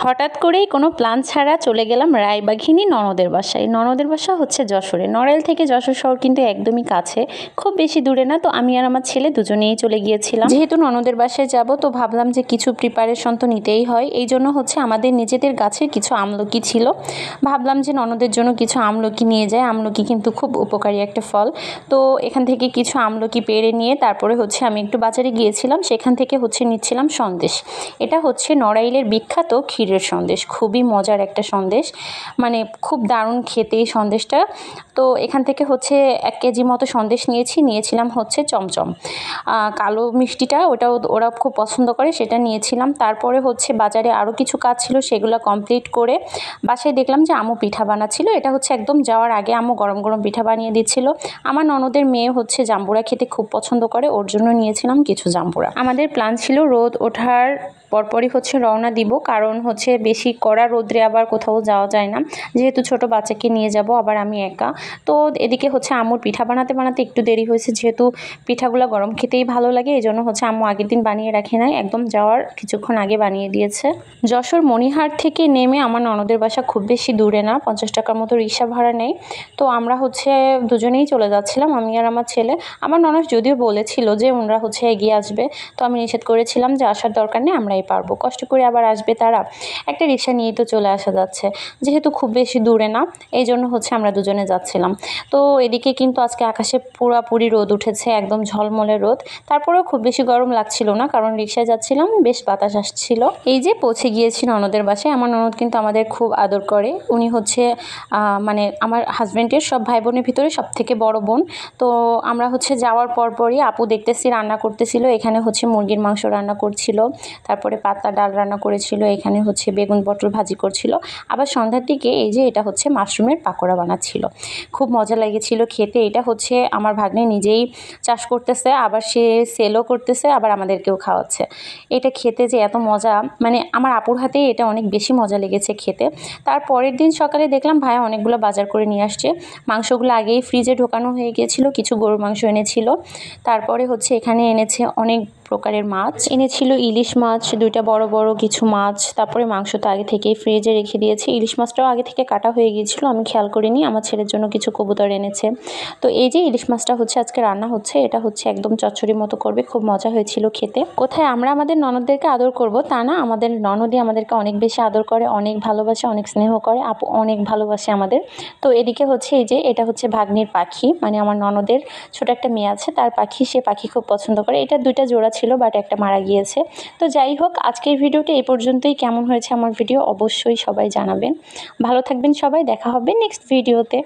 হঠাৎ করেই কোনো প্ল্যান ছাড়া চলে গেলাম রায়বাঘিনী ননদের বাসায়। ননদের বাসা হচ্ছে যশোরে। নড়াইল থেকে যশোর শহর কিন্তু একদমই কাছে, খুব বেশি দূরে না। তো আমি আর আমার ছেলে দুজনেই চলে গিয়েছিলাম। যেহেতু ননদের বাসায় যাব, তো ভাবলাম যে কিছু প্রিপারেশন তো নিতেই হয়। এই জন্য হচ্ছে আমাদের নিজেদের গাছের কিছু আমলকি ছিল, ভাবলাম যে ননদের জন্য কিছু আমলকি নিয়ে যায়। আমলকি কিন্তু খুব উপকারী একটা ফল। তো এখান থেকে কিছু আমলকি পেড়ে নিয়ে তারপরে হচ্ছে আমি একটু বাজারে গিয়েছিলাম, সেখান থেকে হচ্ছে নিচ্ছিলাম সন্দেশ। এটা হচ্ছে নড়াইলের বিখ্যাত ক্ষীরের সন্দেশ, খুবই মজার একটা সন্দেশ, মানে খুব দারুণ খেতে এই সন্দেশটা। তো এখান থেকে হচ্ছে 1 কেজি মতো সন্দেশ নিয়েছিলাম হচ্ছে চমচম, কালো মিষ্টিটা, ওটাও ওরা খুব পছন্দ করে, সেটা নিয়েছিলাম। তারপরে হচ্ছে বাজারে আরও কিছু কাজ ছিল, সেগুলো কমপ্লিট করে বাসায় দেখলাম যে আম্মু পিঠা বানাচ্ছিল। এটা হচ্ছে একদম যাওয়ার আগে আম্মু গরম গরম পিঠা বানিয়ে দিচ্ছিল। আমার ননদের মেয়ে হচ্ছে জাম্বুরা খেতে খুব পছন্দ করে, ওর জন্য নিয়েছিলাম কিছু জাম্বুরা। আমাদের প্ল্যান ছিল রোদ ওঠার পরপরই হচ্ছে রওনা দিব, কারণ হচ্ছে বেশি কড়া রোদ্রে আবার কোথাও যাওয়া যায় না, যেহেতু ছোট বাচ্চাকে নিয়ে যাব, আবার আমি একা। তো এদিকে হচ্ছে আম্মুর পিঠা বানাতে বানাতে একটু দেরি হয়েছে, যেহেতু পিঠাগুলো গরম খেতেই ভালো লাগে, এই জন্য হচ্ছে আম্মু আগের দিন বানিয়ে রাখে নাই, একদম যাওয়ার কিছুক্ষণ আগে বানিয়ে দিয়েছে। যশোর মণিহাট থেকে নেমে আমার ননদের বাসা খুব বেশি দূরে না, 50 টাকার মতো রিক্সা ভাড়া নেই। তো আমরা হচ্ছে দুজনেই চলে যাচ্ছিলাম, আমি আর আমার ছেলে। আমার ননদ যদিও বলেছিল যে ওনারা হচ্ছে এগিয়ে আসবে, তো আমি নিষেধ করেছিলাম যে আসার দরকার নেই, আমরাই পারবো, কষ্ট করে আবার আসবে তারা, একটা রিক্সা নিয়েই তো চলে আসা যাচ্ছে, যেহেতু খুব বেশি দূরে না, এই জন্য হচ্ছে আমরা দুজনে যাচ্ছিলাম। তো এদিকে কিন্তু আজকে আকাশে পুরাপুরি রোদ উঠেছে, একদম ঝলমলে রোদ। তারপরেও খুব বেশি গরম লাগছিল না, কারণ রিক্সায় যাচ্ছিলাম, বেশ বাতাস আসছিল। এই যে পৌঁছে গিয়েছি ননদের বাসায়। আমার ননদ কিন্তু আমাদের খুব আদর করে, উনি হচ্ছে মানে আমার হাজব্যান্ডের সব ভাই বোনের ভিতরে সব থেকে বড় বোন। তো আমরা হচ্ছে যাওয়ার পরপরই আপু দেখতেছি রান্না করতেছিল, এখানে হচ্ছে মুরগির মাংস রান্না করছিল, তারপরে পাতলা ডাল রান্না করেছিল, এখানে হচ্ছে বেগুন পটল ভাজি করছিল, আবার সন্ধ্যার দিকে এই যে এটা হচ্ছে মাশরুমের পাকোড়া বানাচ্ছিল। খুব মজা লেগেছিল খেতে। এটা হচ্ছে আমার ভাগ্নে নিজেই চাষ করতেছে, আবার সে সেলও করতেছে, আবার আমাদেরকেও খাওয়াচ্ছে। এটা খেতে যে এত মজা, মানে আমার আপুর হাতে এটা অনেক বেশি মজা লেগেছে খেতে। তার পরের দিন সকালে দেখলাম ভাইয়া অনেকগুলো বাজার করে নিয়ে আসছে, মাংসগুলো আগেই ফ্রিজে ঢোকানো হয়ে গিয়েছিল, কিছু গরুর মাংস এনেছিল। তারপরে হচ্ছে এখানে এনেছে অনেক প্রকারের মাছ, এনেছিল ইলিশ মাছ, 2টা বড় বড় কিছু মাছ। তারপরে মাংস তো আগে থেকেই ফ্রিজে রেখে দিয়েছি, ইলিশ মাছটাও আগে থেকে কাটা হয়ে গিয়েছিল, আমি খেয়াল করিনি। আমার ছেলের জন্য কিছু কবুতর এনেছে। তো এই যে ইলিশ মাছটা হচ্ছে আজকে রান্না হচ্ছে, এটা হচ্ছে একদম চচ্চড়ি মতো করবে, খুব মজা হয়েছিল খেতে। কোথায় আমরা আমাদের ননদদেরকে আদর করব তা না, আমাদের ননদই আমাদেরকে অনেক বেশি আদর করে, অনেক ভালোবাসে, অনেক স্নেহ করে, আপু অনেক ভালোবাসে আমাদের। তো এদিকে হচ্ছে এই যে এটা হচ্ছে ভাগ্নির পাখি, মানে আমার ননদের ছোট একটা মেয়ে আছে, তার পাখি, সে পাখি খুব পছন্দ করে। এটা 2টা জোড়া ছিল, বাট একটা মারা গিয়েছে। তো যাই হোক, আজকের ভিডিওটা এই পর্যন্তই। কেমন হয়েছে আমার ভিডিও অবশ্যই সবাই জানাবেন। ভালো থাকবেন সবাই, দেখা হবে নেক্সট ভিডিওতে।